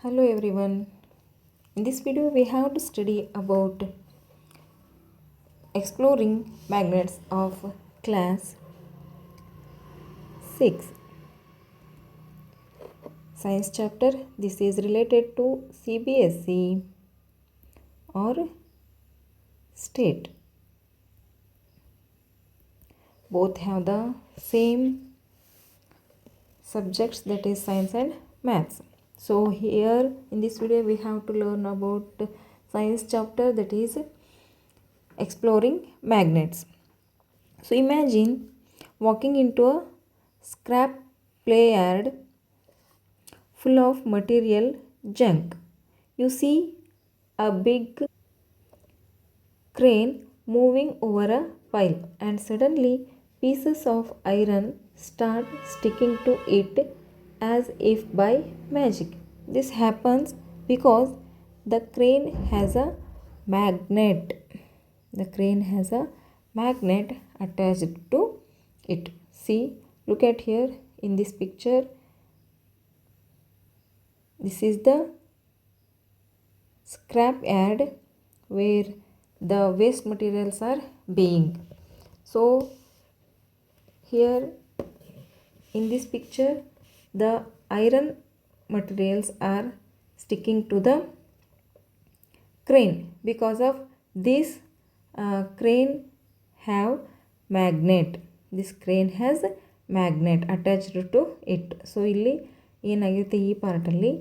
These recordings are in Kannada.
Hello everyone. In this video we have to study about exploring magnets of class 6 science chapter. This is related to CBSE or state. Both have the same subjects, that is science and maths. So here in this video we have to learn about science chapter, that is exploring magnets. So imagine walking into a scrap yard full of material junk. You see a big crane moving over a pile, and suddenly pieces of iron start sticking to it as if by magic. This happens because the crane has a magnet. The crane has a magnet attached to it. See, look at here in this picture. This is the scrap yard where the waste materials are being. So here in this picture the iron materials are sticking to the crane. Because of this crane have magnet. This crane has magnet attached to it. So ಇಲ್ಲಿ ಏನಾಗಿರುತ್ತೆ, ಈ ಪಾರ್ಟಲ್ಲಿ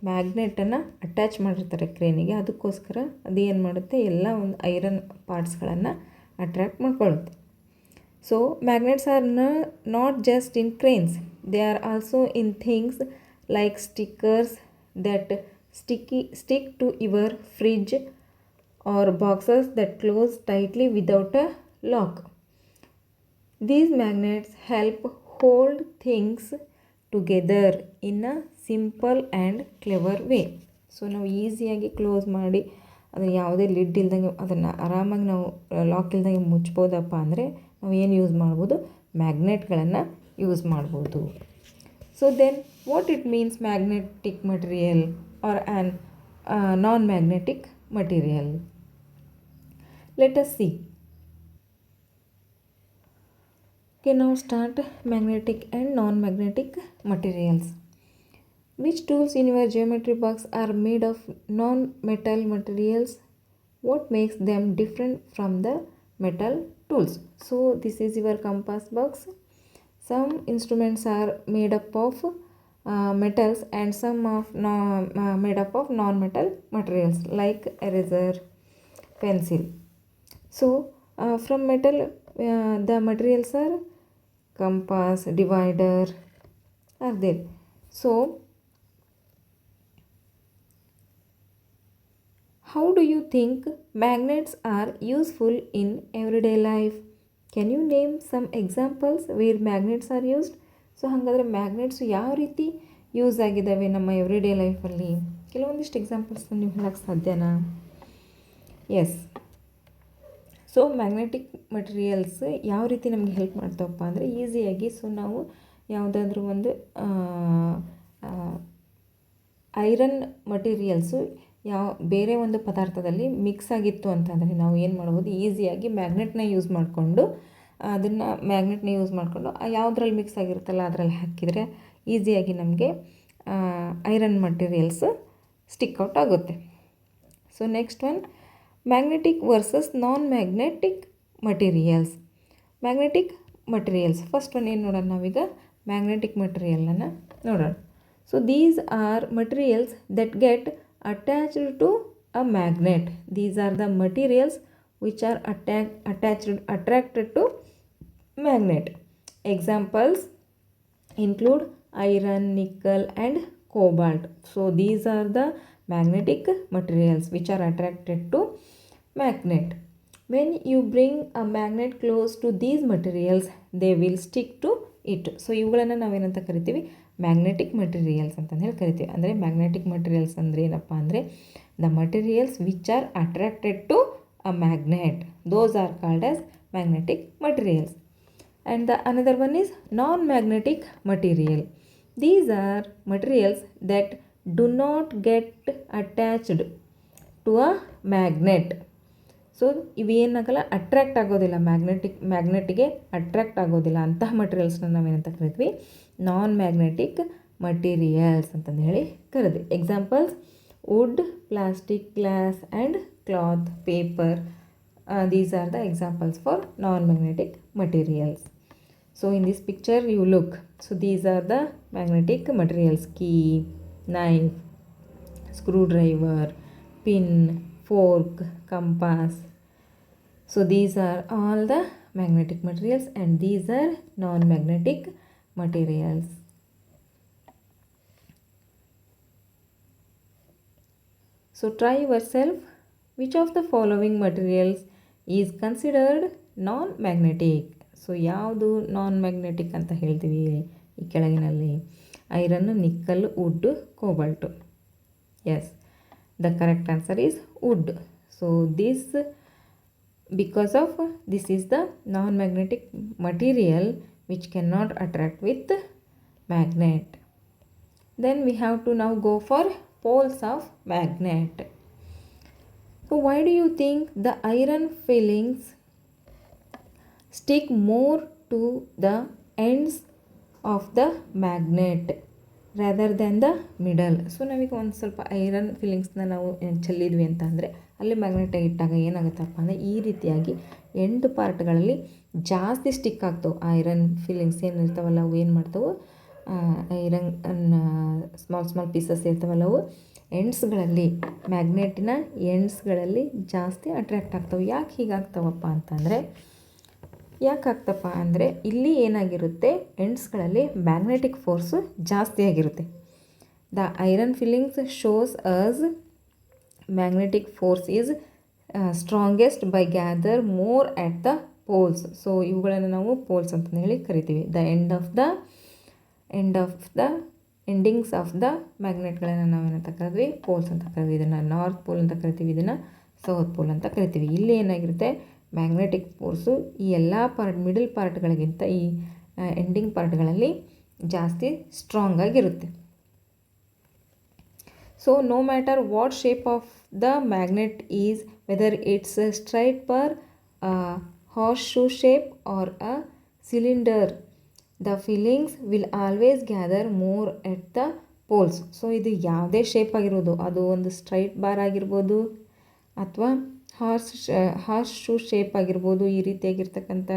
ಮ್ಯಾಗ್ನೆಟನ್ನು ಅಟ್ಯಾಚ್ ಮಾಡಿರ್ತಾರೆ ಕ್ರೇನಿಗೆ. ಅದಕ್ಕೋಸ್ಕರ ಅದೇನು ಮಾಡುತ್ತೆ, ಎಲ್ಲ ಒಂದು ಐರನ್ ಪಾರ್ಟ್ಸ್ಗಳನ್ನು ಅಟ್ರ್ಯಾಕ್ಟ್ ಮಾಡ್ಕೊಳ್ಳುತ್ತೆ. So magnets are not just in cranes, they are also in things like stickers that stick to your fridge or boxes that close tightly without a lock. These magnets help hold things together in a simple and clever way. So ನಾವು ಈಸಿಯಾಗಿ ಕ್ಲೋಸ್ ಮಾಡಿ ಅದನ್ನು ಯಾವುದೇ ಲಿಡ್ ಇಲ್ದಂಗೆ ಅದನ್ನು ಆರಾಮಾಗಿ ನಾವು ಲಾಕ್ ಇಲ್ದಂಗೆ ಮುಚ್ಬೋದಪ್ಪ ಅಂದರೆ ನಾವು ಏನು ಯೂಸ್ ಮಾಡ್ಬೋದು, ಮ್ಯಾಗ್ನೆಟ್ಗಳನ್ನು ಯೂಸ್ ಮಾಡ್ಬೋದು. So then what it means magnetic material or an non-magnetic material. Let us see. Okay, now start magnetic and non-magnetic materials. Which tools in your geometry box are made of non-metal materials? What makes them different from the metal tools? So this is your compass box. Some instruments are made up of metals and some of made up of non-metal materials like eraser, pencil. So from metal the materials are compass, divider are there. So how do you think magnets are useful in everyday life? Can you name some examples where magnets are used? So ಹಾಗಾದರೆ ಮ್ಯಾಗ್ನೆಟ್ಸು ಯಾವ ರೀತಿ ಯೂಸ್ ಆಗಿದ್ದಾವೆ ನಮ್ಮ ಎವ್ರಿಡೇ ಲೈಫಲ್ಲಿ? ಕೆಲವೊಂದಿಷ್ಟು ಎಕ್ಸಾಂಪಲ್ಸ್ ನೀವು ಹೇಳೋಕ್ಕೆ ಸಾಧ್ಯನಾ? ಎಸ್. ಸೊ ಮ್ಯಾಗ್ನೆಟಿಕ್ ಮಟೀರಿಯಲ್ಸ್ ಯಾವ ರೀತಿ ನಮಗೆ ಹೆಲ್ಪ್ ಮಾಡ್ತಾವಪ್ಪ ಅಂದರೆ ಈಸಿಯಾಗಿ. ಸೊ ನಾವು ಯಾವುದಾದ್ರೂ ಒಂದು ಐರನ್ ಮಟೀರಿಯಲ್ಸು ಬೇರೆ ಒಂದು ಪದಾರ್ಥದಲ್ಲಿ ಮಿಕ್ಸ್ ಆಗಿತ್ತು ಅಂತಂದರೆ ನಾವು ಏನು ಮಾಡ್ಬೋದು, ಈಸಿಯಾಗಿ ಮ್ಯಾಗ್ನೆಟ್ನ ಯೂಸ್ ಮಾಡಿಕೊಂಡು ಅದನ್ನು ಯೂಸ್ ಮಾಡಿಕೊಂಡು ಯಾವುದ್ರಲ್ಲಿ ಮಿಕ್ಸ್ ಆಗಿರುತ್ತಲ್ಲ ಅದರಲ್ಲಿ ಹಾಕಿದರೆ ಈಸಿಯಾಗಿ ನಮಗೆ ಐರನ್ ಮಟೀರಿಯಲ್ಸ್ ಸ್ಟಿಕ್ ಔಟ್ ಆಗುತ್ತೆ. So next one, magnetic versus non magnetic materials. Magnetic materials first one ಏನು ನೋಡೋಣ ನಾವೀಗ, ಮ್ಯಾಗ್ನೆಟಿಕ್ ಮಟೀರಿಯಲನ್ನು ನೋಡೋಣ. So these are materials that get attached to a magnet. These are the materials which are attracted to magnet. Examples include iron, nickel and cobalt. So these are the magnetic materials which are attracted to magnet. When you bring a magnet close to these materials, they will stick to it. So ಇವುಗಳನ್ನು ನಾವೇನಂತ ಕರಿತೀವಿ, ಮ್ಯಾಗ್ನೆಟಿಕ್ ಮಟೀರಿಯಲ್ಸ್ ಅಂತಂದು ಹೇಳಿ ಕರಿತೀವಿ. ಅಂದರೆ ಮ್ಯಾಗ್ನೆಟಿಕ್ ಮಟೀರಿಯಲ್ಸ್ ಅಂದರೆ ಏನಪ್ಪ ಅಂದರೆ the materials which are attracted to a magnet. Those are called as magnetic materials. And the another one is non-magnetic material. These are materials that do not get attached to a magnet. So ಇವೇನಾಗಲ್ಲ ಅಟ್ರ್ಯಾಕ್ಟ್ ಆಗೋದಿಲ್ಲ, ಮ್ಯಾಗ್ನೆಟಿಗೆ ಅಟ್ರ್ಯಾಕ್ಟ್ ಆಗೋದಿಲ್ಲ. ಅಂತಹ ಮಟೀರಿಯಲ್ಸ್ನ ನಾವೇನಂತ ಕರಿತೀವಿ, ನಾನ್ ಮ್ಯಾಗ್ನೆಟಿಕ್ ಮಟೀರಿಯಲ್ಸ್ ಅಂತಂದು ಹೇಳಿ ಕರಿತೀವಿ. Examples: wood, plastic, glass and cloth, paper. These are the examples for non-magnetic materials. So in this picture you look, so these are the magnetic materials: key, knife, screwdriver, pin, fork, compass. So these are all the magnetic materials and these are non-magnetic materials. So try yourself, which of the following materials is considered non-magnetic. So ಯಾವುದು ನಾನ್ ಮ್ಯಾಗ್ನೆಟಿಕ್ ಅಂತ ಹೇಳ್ತೀವಿ ಈ ಕೆಳಗಿನಲ್ಲಿ? Iron, nickel, wood, cobalt. Yes, the correct answer is wood. So this, because of this is the non-magnetic material which cannot attract with magnet. Then we have to now go for poles of magnet. So why do you think the iron filings stick more to the ends of the magnet rather than the middle? So ನಾವೀಗ ಒಂದು ಸ್ವಲ್ಪ ಐರನ್ ಫಿಲ್ಲಿಂಗ್ಸ್ನ ನಾವು ಚೆಲ್ಲಿದ್ವಿ ಅಂತ ಅಂದರೆ ಅಲ್ಲಿ ಮ್ಯಾಗ್ನೆಟಾಗಿ ಇಟ್ಟಾಗ ಏನಾಗುತ್ತಪ್ಪ ಅಂದರೆ ಈ ರೀತಿಯಾಗಿ ಎಂಡ್ ಪಾರ್ಟ್ಗಳಲ್ಲಿ ಜಾಸ್ತಿ ಸ್ಟಿಕ್ ಆಗ್ತವೆ. ಐರನ್ ಫಿಲ್ಲಿಂಗ್ಸ್ ಏನಿರ್ತಾವಲ್ಲ ಅವು ಏನು ಮಾಡ್ತಾವೆ, ಐರನ್ ಸ್ಮಾಲ್ ಪೀಸಸ್ ಇರ್ತಾವಲ್ಲ ಅವು ಎಂಡ್ಸ್ಗಳಲ್ಲಿ, ಮ್ಯಾಗ್ನೆಟಿನ ಎಂಡ್ಸ್ಗಳಲ್ಲಿ ಜಾಸ್ತಿ ಅಟ್ರ್ಯಾಕ್ಟ್ ಆಗ್ತವೆ. ಯಾಕೆ ಹೀಗಾಗ್ತವಪ್ಪ ಅಂತಂದರೆ, ಯಾಕಾಗ್ತಪ್ಪ ಅಂದರೆ ಇಲ್ಲಿ ಏನಾಗಿರುತ್ತೆ, ಎಂಡ್ಸ್ಗಳಲ್ಲಿ ಮ್ಯಾಗ್ನೆಟಿಕ್ ಫೋರ್ಸು ಜಾಸ್ತಿ ಆಗಿರುತ್ತೆ. The iron fillings shows us magnetic force is strongest by gather more at the poles. So ಇವುಗಳನ್ನು ನಾವು ಪೋಲ್ಸ್ ಅಂತಂದು ಹೇಳಿ ಕರಿತೀವಿ. ದ ಎಂಡಿಂಗ್ಸ್ ಆಫ್ ದ ಮ್ಯಾಗ್ನೆಟ್ಗಳನ್ನು ನಾವೇನಂತ ಕರಿತೀವಿ, ಪೋಲ್ಸ್ ಅಂತ ಕರಿತೀವಿ. ಇದನ್ನು ನಾರ್ತ್ ಪೋಲ್ ಅಂತ ಕರಿತೀವಿ, ಇದನ್ನು ಸೌತ್ ಪೋಲ್ ಅಂತ ಕರಿತೀವಿ. ಇಲ್ಲಿ ಏನಾಗಿರುತ್ತೆ, ಮ್ಯಾಗ್ನೆಟಿಕ್ ಫೋರ್ಸು ಈ ಎಲ್ಲ ಮಿಡಲ್ ಪಾರ್ಟ್ಗಳಿಗಿಂತ ಈ ಎಂಡಿಂಗ್ ಪಾರ್ಟ್ಗಳಲ್ಲಿ ಜಾಸ್ತಿ ಸ್ಟ್ರಾಂಗ್ ಆಗಿರುತ್ತೆ. So no matter what shape of the magnet is, whether it's straight bar, horseshoe shape or a cylinder, the fillings will always gather more at the poles. So ಇದು ಯಾವುದೇ ಶೇಪ್ ಆಗಿರ್ಬೋದು, ಅದು ಒಂದು ಸ್ಟ್ರೈಟ್ ಬಾರ್ ಆಗಿರ್ಬೋದು ಅಥವಾ ಹಾರ್ಸ್ ಶೂ ಶೇಪ್ ಆಗಿರ್ಬೋದು, ಈ ರೀತಿಯಾಗಿರ್ತಕ್ಕಂಥ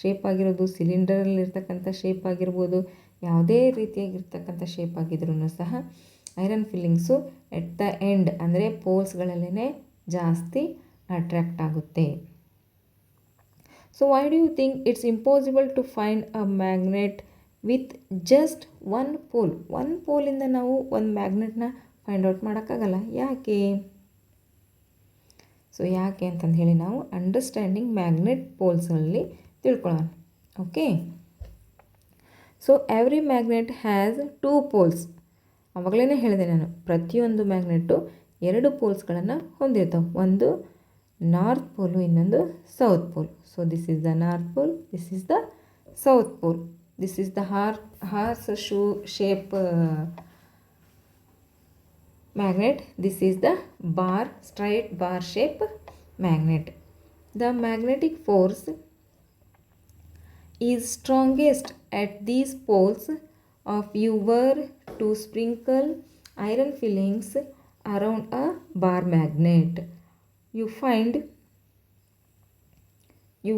ಶೇಪ್ ಆಗಿರೋದು, ಸಿಲಿಂಡರಲ್ಲಿರ್ತಕ್ಕಂಥ ಶೇಪ್ ಆಗಿರ್ಬೋದು, ಯಾವುದೇ ರೀತಿಯಾಗಿರ್ತಕ್ಕಂಥ ಶೇಪ್ ಆಗಿದ್ರೂ ಸಹ iron fillings at the end ಅಂದರೆ ಪೋಲ್ಸ್ಗಳಲ್ಲೇ ಜಾಸ್ತಿ ಅಟ್ರ್ಯಾಕ್ಟ್ ಆಗುತ್ತೆ. So why do you think it's impossible to find a magnet with just one pole? ಒಂದು ಪೋಲಿಂದ ನಾವು ಒಂದು ಮ್ಯಾಗ್ನೆಟ್ನ ಫೈಂಡ್ ಔಟ್ ಮಾಡೋಕ್ಕಾಗಲ್ಲ. ಯಾಕೆ? ಸೊ ಯಾಕೆ ಅಂತಂದು ಹೇಳಿ ನಾವು ಅಂಡರ್ಸ್ಟ್ಯಾಂಡಿಂಗ್ ಮ್ಯಾಗ್ನೆಟ್ ಪೋಲ್ಸ್ಗಳಲ್ಲಿ ತಿಳ್ಕೊಳ್ಳೋಣ. Okay, so every magnet has 2 poles. ಆವಾಗಲೇ ಹೇಳಿದೆ ನಾನು, ಪ್ರತಿಯೊಂದು ಮ್ಯಾಗ್ನೆಟ್ಟು 2 ಪೋಲ್ಸ್ಗಳನ್ನು ಹೊಂದಿರ್ತಾವೆ. ಒಂದು ನಾರ್ತ್ ಪೋಲು, ಇನ್ನೊಂದು south pole. So this is the north pole, this is the south pole. This is the horseshoe shape magnet. This is the straight bar shape magnet. The magnetic force is strongest at these poles. If you were to sprinkle iron fillings around a bar magnet, you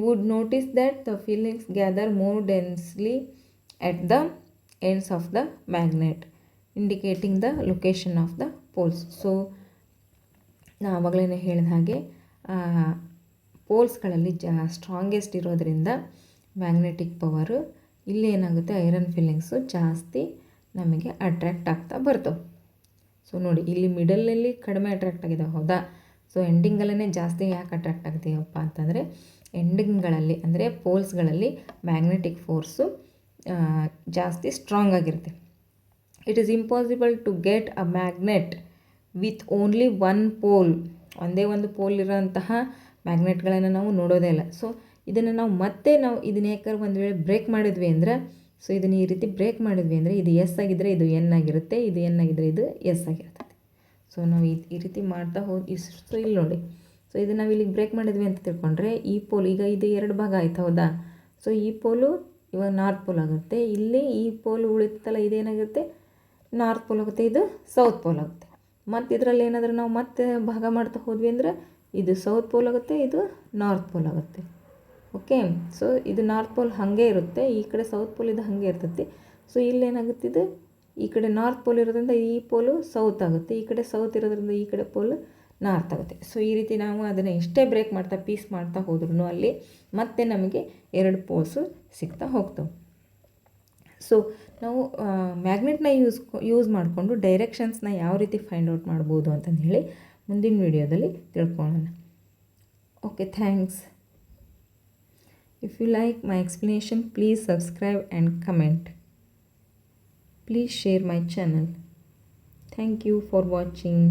would notice that the fillings gather more densely at the ends of the magnet, indicating the location of the poles. So ನಾನು ಆವಾಗಲೇ ಹೇಳಿದ ಹಾಗೆ ಪೋಲ್ಸ್ಗಳಲ್ಲಿ ಸ್ಟ್ರಾಂಗೆಸ್ಟ್ ಇರೋದರಿಂದ ಮ್ಯಾಗ್ನೆಟಿಕ್ ಪವರು ಇಲ್ಲಿ ಏನಾಗುತ್ತೆ, ಐರನ್ ಫಿಲ್ಲಿಂಗ್ಸು ಜಾಸ್ತಿ ನಮಗೆ ಅಟ್ರ್ಯಾಕ್ಟ್ ಆಗ್ತಾ ಬರ್ತವೆ. ಸೊ ನೋಡಿ, ಇಲ್ಲಿ ಮಿಡಲಲ್ಲಿ ಕಡಿಮೆ ಅಟ್ರ್ಯಾಕ್ಟ್ ಆಗಿದೆ, ಹೌದಾ? ಸೊ ಎಂಡಿಂಗಲ್ಲೇ ಜಾಸ್ತಿ ಯಾಕೆ ಅಟ್ರ್ಯಾಕ್ಟ್ ಆಗ್ತೀವಪ್ಪ ಅಂತಂದರೆ, ಎಂಡಿಂಗ್ಗಳಲ್ಲಿ ಅಂದರೆ ಪೋಲ್ಸ್ಗಳಲ್ಲಿ ಮ್ಯಾಗ್ನೆಟಿಕ್ ಫೋರ್ಸು ಜಾಸ್ತಿ ಸ್ಟ್ರಾಂಗ್ ಆಗಿರುತ್ತೆ. It is impossible to get a magnet with only 1 pole. ಒಂದೇ ಒಂದು ಪೋಲ್ ಇರೋಂತಹ ಮ್ಯಾಗ್ನೆಟ್ಗಳನ್ನು ನಾವು ನೋಡೋದೇ ಇಲ್ಲ. ಸೊ ಇದನ್ನು ನಾವು ಇದನ್ನ ಯಾಕಂದ್ರೆ ಒಂದು ವೇಳೆ ಬ್ರೇಕ್ ಮಾಡಿದ್ವಿ ಅಂದರೆ ಸೊ ಇದನ್ನು ಈ ರೀತಿ ಬ್ರೇಕ್ ಮಾಡಿದ್ವಿ ಅಂದರೆ ಇದು ಎಸ್ ಆಗಿದ್ದರೆ ಇದು ಎನ್ ಆಗಿರುತ್ತೆ, ಇದು ಎನ್ ಆಗಿದ್ದರೆ ಇದು ಎಸ್ ಆಗಿರ್ತದೆ. ಸೊ ನಾವು ಈ ರೀತಿ ಮಾಡ್ತಾ ಹೋಗಿ ಸೊ ಇಲ್ಲಿ ನೋಡಿ, ಸೊ ಇದು ನಾವು ಇಲ್ಲಿಗೆ ಬ್ರೇಕ್ ಮಾಡಿದ್ವಿ ಅಂತ ತಿಳ್ಕೊಂಡ್ರೆ ಈ ಪೋಲ್ ಈಗ ಇದು 2 ಭಾಗ ಆಯ್ತು ಹೌದಾ. ಸೊ ಈ ಪೋಲು ಇವಾಗ ನಾರ್ತ್ ಪೋಲ್ ಆಗುತ್ತೆ, ಇಲ್ಲಿ ಈ ಪೋಲ್ ಉಳಿತಲ್ಲ ಇದೇನಾಗುತ್ತೆ ನಾರ್ತ್ ಪೋಲ್ ಆಗುತ್ತೆ, ಇದು ಸೌತ್ ಪೋಲ್ ಆಗುತ್ತೆ. ಮತ್ತು ಇದರಲ್ಲಿ ಏನಾದರೂ ನಾವು ಮತ್ತೆ ಭಾಗ ಮಾಡ್ತಾ ಹೋದ್ವಿ ಅಂದರೆ ಇದು ಸೌತ್ ಪೋಲ್ ಆಗುತ್ತೆ, ಇದು ನಾರ್ತ್ ಪೋಲ್ ಆಗುತ್ತೆ. ಓಕೆ, ಸೊ ಇದು ನಾರ್ತ್ ಪೋಲ್ ಹಾಗೆ ಇರುತ್ತೆ, ಈ ಕಡೆ ಸೌತ್ ಪೋಲ್ ಇದು ಹಾಗೆ ಇರ್ತೈತಿ. ಸೊ ಇಲ್ಲೇನಾಗುತ್ತೆ ಇದು ಈ ಕಡೆ ನಾರ್ತ್ ಪೋಲ್ ಇರೋದ್ರಿಂದ ಈ ಪೋಲು ಸೌತ್ ಆಗುತ್ತೆ, ಈ ಕಡೆ ಸೌತ್ ಇರೋದ್ರಿಂದ ಈ ಕಡೆ ಪೋಲು ನಾರ್ತ್ ಆಗುತ್ತೆ. ಸೊ ಈ ರೀತಿ ನಾವು ಅದನ್ನು ಎಷ್ಟೇ ಬ್ರೇಕ್ ಮಾಡ್ತಾ ಪೀಸ್ ಮಾಡ್ತಾ ಹೋದ್ರೂ ಅಲ್ಲಿ ಮತ್ತೆ ನಮಗೆ 2 ಪೋಲ್ಸು ಸಿಗ್ತಾ ಹೋಗ್ತವೆ. ಸೊ ನಾವು ಮ್ಯಾಗ್ನೆಟ್ನ ಯೂಸ್ ಮಾಡಿಕೊಂಡು ಡೈರೆಕ್ಷನ್ಸ್ನ ಯಾವ ರೀತಿ ಫೈಂಡ್ ಔಟ್ ಮಾಡ್ಬೋದು ಅಂತಂದು ಹೇಳಿ ಮುಂದಿನ ವಿಡಿಯೋದಲ್ಲಿ ತಿಳ್ಕೊಳ್ಳೋಣ. Okay, thanks. If you like my explanation, please subscribe and comment. Please share my channel. Thank you for watching.